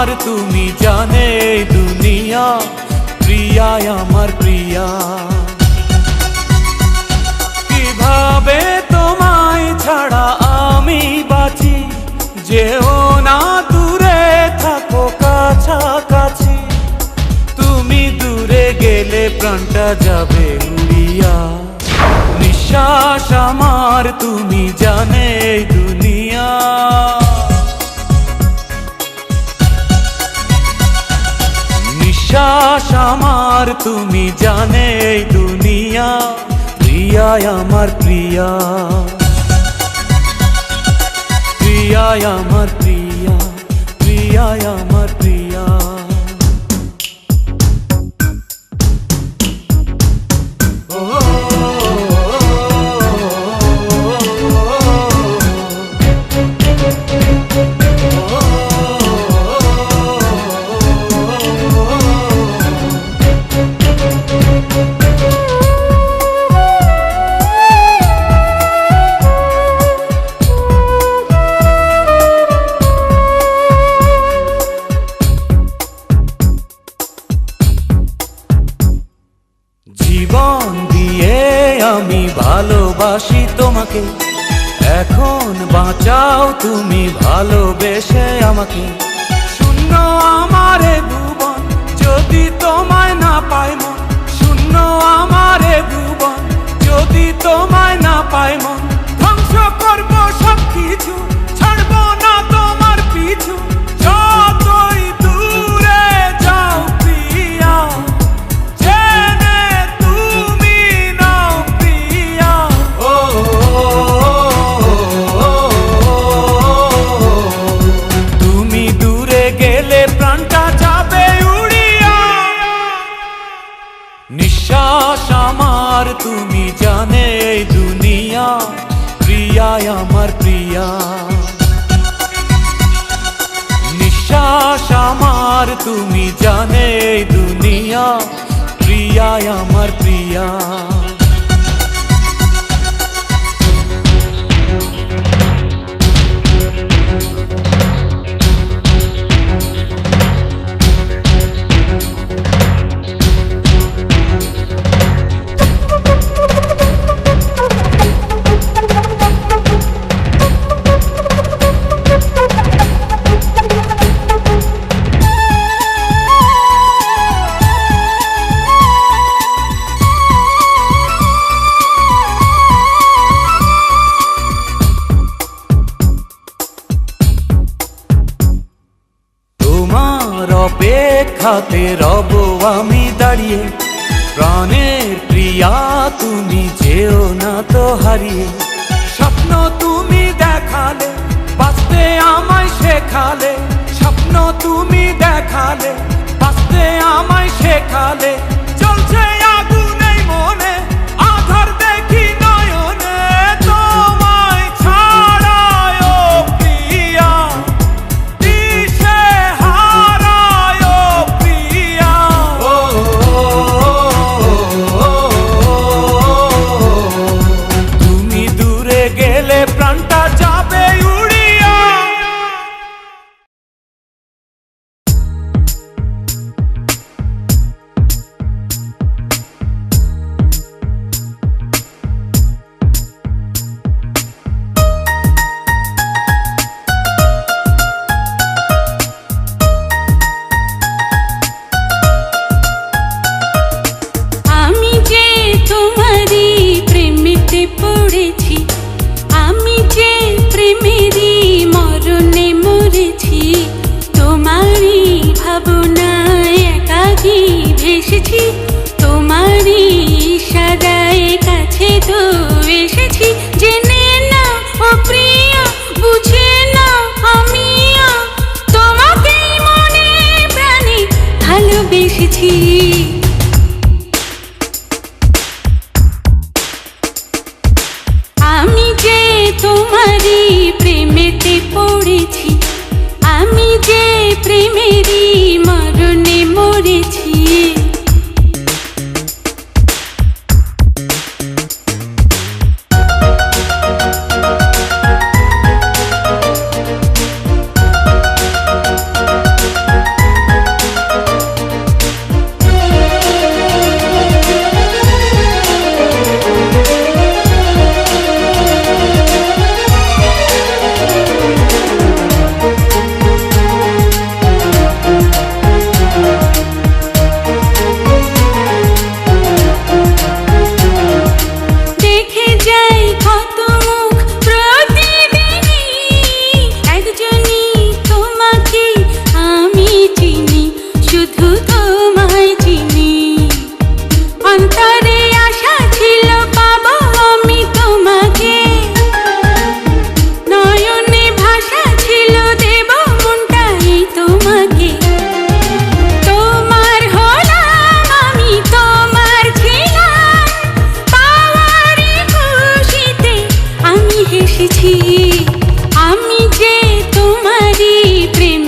আমার তুমি জানে দুনিয়া, প্রিয়া আমার প্রিয়া। কিভাবে তোমায় ছাড়া আমি বাঁচি, যেও না দূরে থাকো কাছাকাছি। তুমি দূরে গেলে প্রাণটা যাবে উড়িয়া, নিঃশ্বাস আমার তুমি জানে দুনিয়া। নিঃশ্বাস আমার তুমি জানে দুনিয়া, প্রিয়া আমার প্রিয়া, প্রিয়া আমার প্রিয়া, প্রিয়া আমার প্রিয়া। জীবন দিয়ে আমি ভালোবাসি তোমাকে, এখন বাঁচাও তুমি ভালোবেসে আমাকে। শূন্য আমারে ভুবন যদি তোমায় না পাই মন, শূন্য আমারে ভুবন যদি তোমায় না পাই মন। ধ্বংস করবো সব কিছু, ছাড়বো না তোমার পিছু, যতই দূরে যাও প্রিয়া, জেনে তুমি নাও প্রিয়া। তুমি দূরে গেলে প্রাণটা যাবে উড়িয়া, নিঃশ্বাস আমার তুমি জানে দুনিয়া, প্রিয়া আমার প্রিয়া। নিঃশ্বাস আমার তুমি জানে দুনিয়া, প্রিয়া আমার প্রিয়া। অপেক্ষাতে রব আমি দাঁড়িয়ে, প্রাণের প্রিয়া তুমি যেও না তো হারিয়ে। স্বপ্ন তুমি দেখালে, বাঁচতে আমায় শেখালে, স্বপ্ন তুমি দেখালে, বাঁচতে আমায় শেখালে। চলছে আগুন এই মনে, আধার দেখি নয়নে, তোমায় ছাড়ায় ও প্রিয়া, দিশে হারায় ও প্রিয়া। তুমি দূরে গেলে প্রাণটা যাবে উড়িয়া।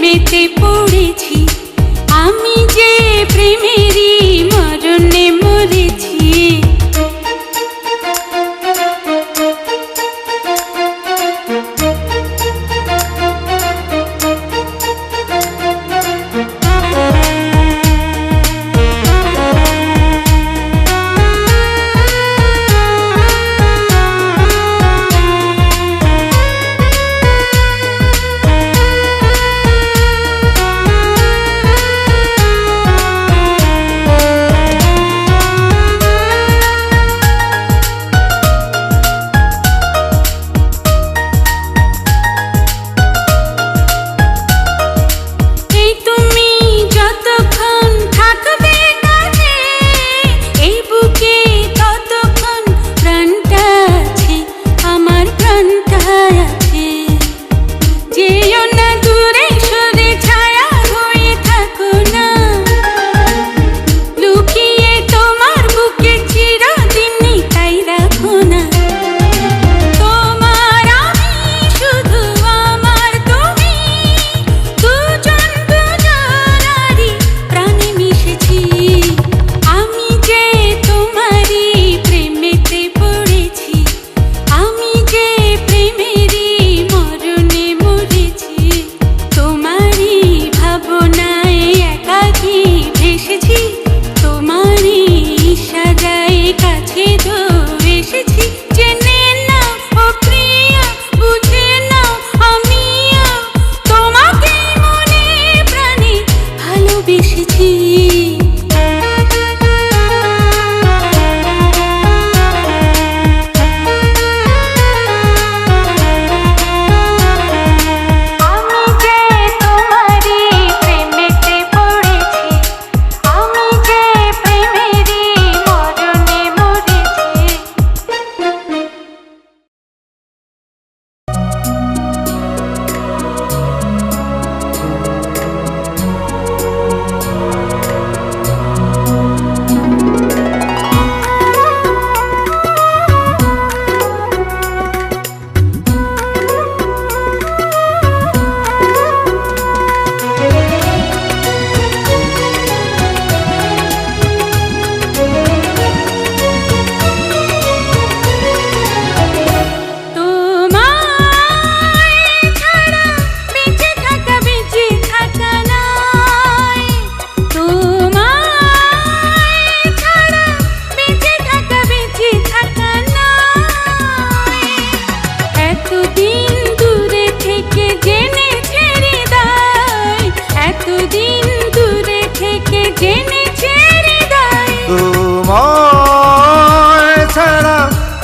প্রেমেতে পড়েছি, আমি যে প্রেমেরই মরণে মরেছি।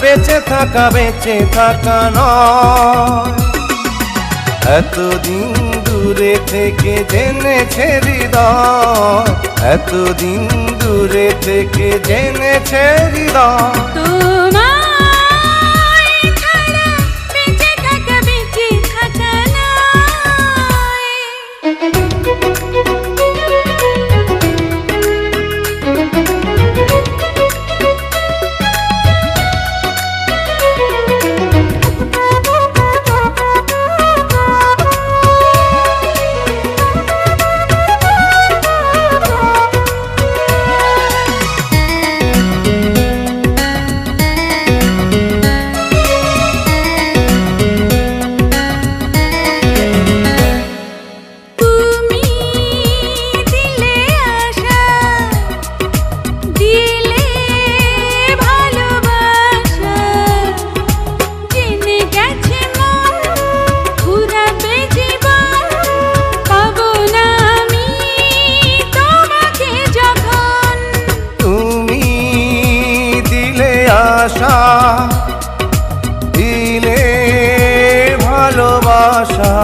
বেঁচে থাকা বেঁচে থাকা নয়, এতদিন দূরে থেকে জেনেছে হৃদয়, এতদিন দূরে থেকে জেনেছে হৃদয়। আশা দিলে ভালোবাসা,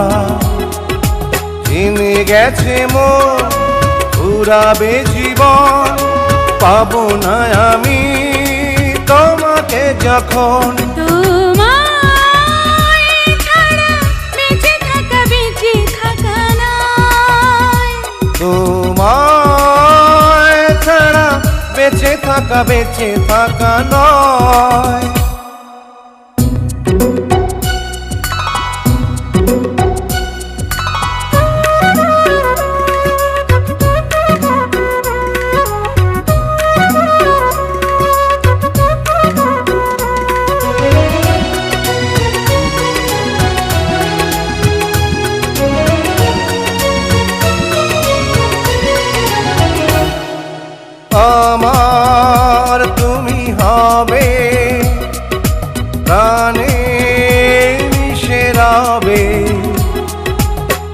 জেনে গেছে মন ঘুরাবে জীবন, পাবো না আমি তোমাকে যখন। তোমায় ছাড়া বেঁচে থাকা বেঁচে থাকা নয়।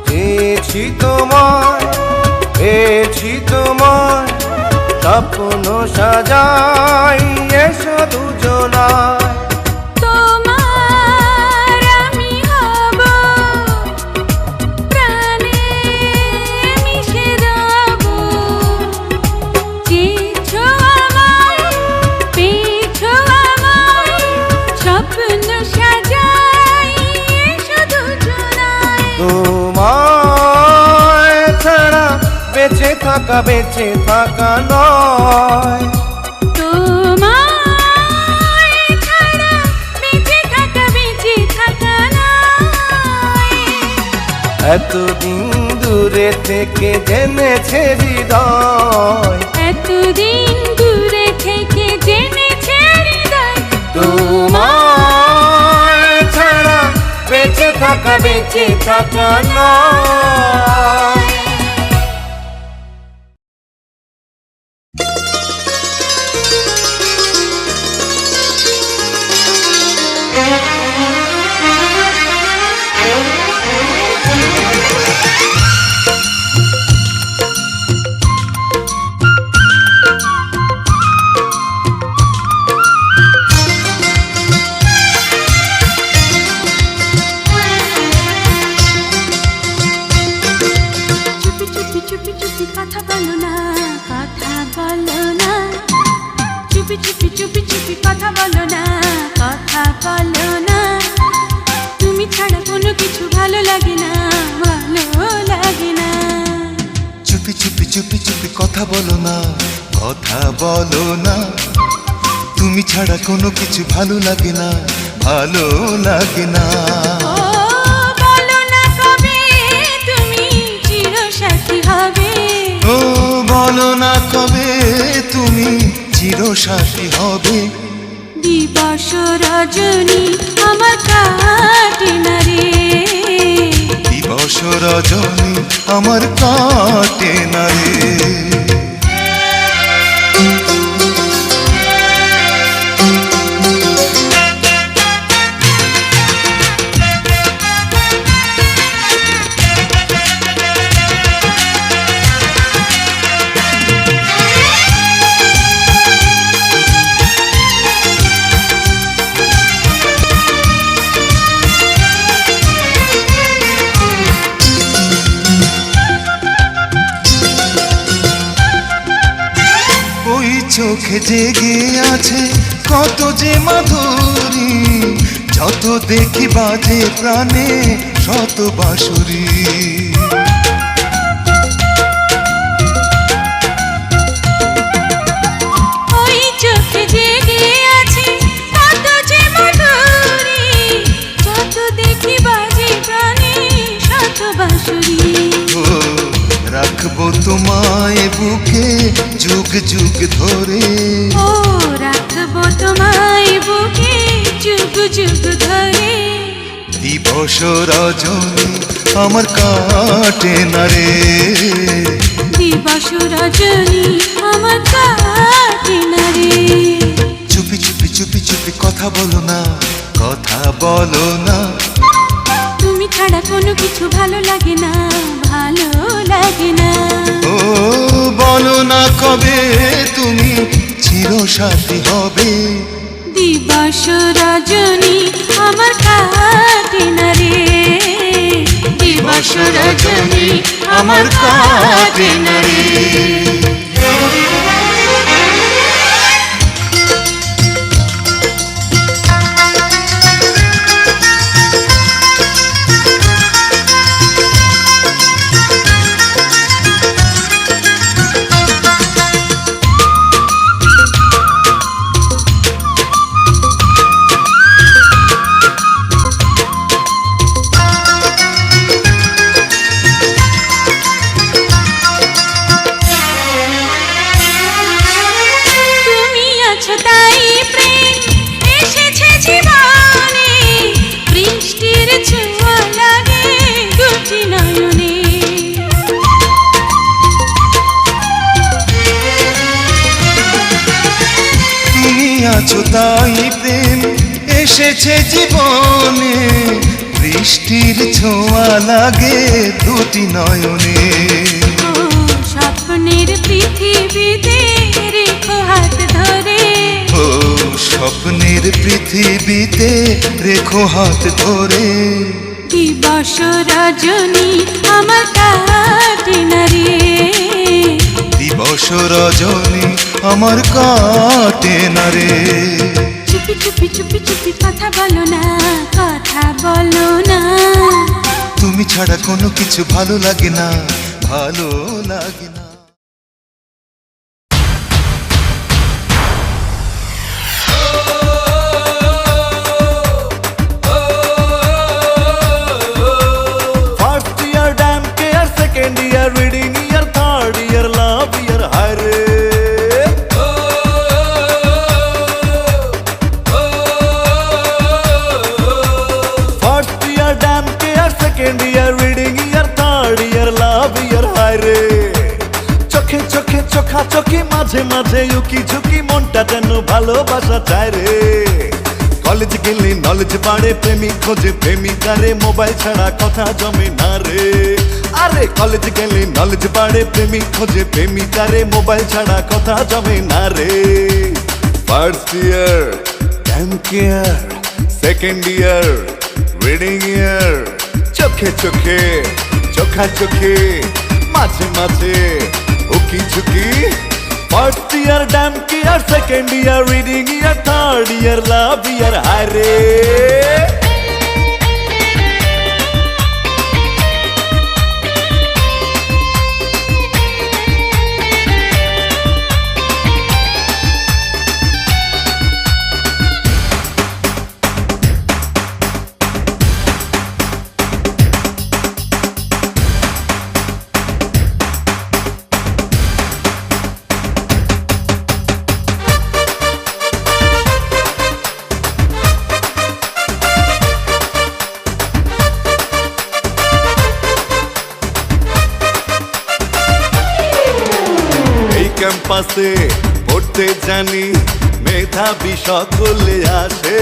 চেয়েছি তোমায়, পেয়েছি তোমায়, স্বপ্ন সাজাই এসো দুজনায়। তোমার আমি হব, প্রাণে মিশে রব। চেয়েছো আমায়, পেয়েছো আমায়, স্বপ্ন সাজাই এসো দুজনায়। তোমায় ছাড়া বেঁচে থাকা নয়। তোমায় ছাড়া বেঁচে থাকা নয়। এতদিন দূরে থেকে জেনেছে হৃদয়, এতদিন দূরে থেকে জেনেছে হৃদয়। তোমায় ছাড়া বেঁচে থাকা নয়। চুপি চুপি কথা বলো না, কথা বলো না। চুপি চুপি কথা বলো না, কথা বলো না। তুমি ছাড়া কোনো কিছু ভালো লাগে না, ভালো লাগে না। চুপি চুপি কথা বলো না, কথা বলো না। তুমি ছাড়া কোনো কিছু ভালো লাগে না, ভালো লাগে না। ও বলো না কবে তুমি চিরসাথী হবে। ও বলো না কবে তুমি চিরসাথী হবে। দিবস রজনী আমার কাটে না রে, দিবস রজনী আমার কাটে না রে। চোখে জেগে আছে কত যে মাধুরী, যত দেখি বাজে প্রাণে শত বাঁশুরি। ওই চোখে জেগে আছে কত যে মাধুরী, যত দেখি বাজে প্রাণে শত বাঁশুরি। রাখবো তোমায় বুকে যুগ যুগ ধরে, ও রাখবো তোমায় বুকে যুগ যুগ ধরে। দিবস রজনী আমার কাটে না রে, দিবস রজনী আমার কাটে না রে। চুপি চুপি কথা বলো না, কথা বলো না। তুমি ছাড়া কোনো কিছু ভালো লাগে না, ভালো লাগে না। ও বলো না কবে তুমি চিরসাথী হবে। দিবস রজনী আমার কাটে না রে, দিবস রজনী আমার কাটে না রে। তাই প্রেম এসেছে জীবনে, বৃষ্টির ছোঁয়া লাগে দুটি নয়নে। তুমি আছো তাই প্রেম এসেছে জীবনে, বৃষ্টির ছোঁয়া লাগে দুটি নয়নে। ও স্বপ্নের পৃথিবীতে রেখো হাত ধরে, ও স্বপ্নের পৃথিবীতে রেখো হাত ধরে। দিবস রজনী আমার কাটে না রে, দিবস রজনী আমার কাটে না রে। চুপি চুপি চুপি চুপি কথা বলো না, কথা বলো না। তুমি ছাড়া কোনো কিছু ভালো লাগে না, ভালো লাগে না। First year damn care, second year reading year, third year love year, হায়রে first year damn care, second year reading year, third year love year, হায়রে চোখে চোখে চোখাচোখি, মাঝে মাঝে উকি ঝুঁকি, মনটা যেন ভালোবাসা চায় রে। কলেজ গেলে নলেজ বাড়ে, প্রেমিক খোঁজে প্রেমিকারে, মোবাইল ছাড়া কথা জমে না রে। আরে কলেজ গেলে নলেজ বাড়ে, প্রেমিক খোঁজে প্রেমিকারে, মোবাইল ছাড়া কথা জমে না রে। First year damn care, second year reading year, চোখে চোখে চোখাচোখি, মাঝে মাঝে উকি ঝুঁকি। First year damn care, second year reading year, third year love year, হায়রে ক্যাম্পাসে পড়তে জানি, মেধাবী সকলে আসে।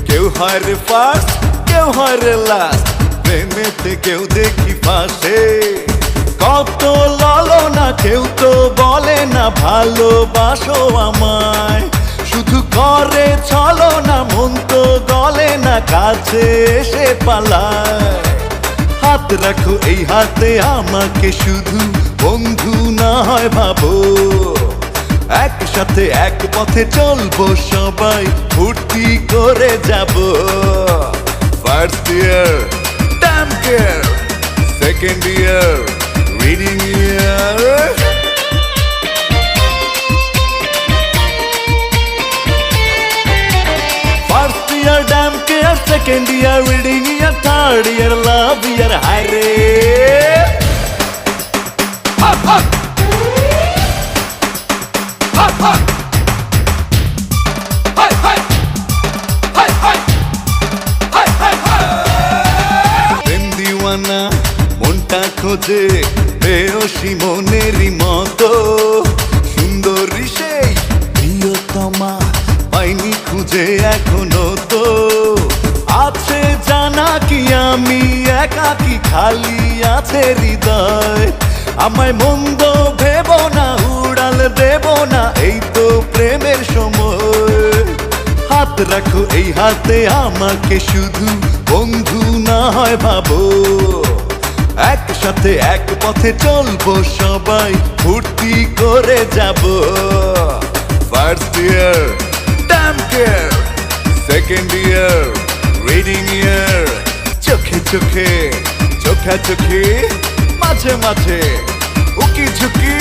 কেউ হয় রে ফার্স্ট, কেউ হয় রে লাস্ট, প্রেমেতে কেউ দেখি ফাঁসে। কত লালনা, কেউ তো বলে না ভালোবাসো আমায়, শুধু করে চলো না, মন তো গলে না, কাছে এসে পালায়। হাত রাখো এই হাতে আমাকে, শুধু বন্ধু না হয় ভাবো, একসাথে এক পথে চলবো সবাই, ফুর্তি করে যাব। First year damn care, second year reading year, first year damn care, second year reading year, third year love year, হায়রে প্রেম দিওয়ানা, মনটা খোঁজে বেয়সী মনেরই মতো, সুন্দরী সেই প্রিয়তমা পাইনি খুঁজে এখনো তো। আছে জানা কি আমি একাকি, খালি আছে হৃদয়, আমায় মন্দ ভেব না, উড়াল দেব না, এই তো প্রেমের সময়। হাত রাখো এই হাতে আমাকে, শুধু বন্ধু না হয় ভাবো, একসাথে এক পথে চলবো সবাই, ফুর্তি করে যাব। First year damn care, second year reading year, চোখে চোখে চোখাচোখি, মাঝে মাঝে উকি ঝুঁকি।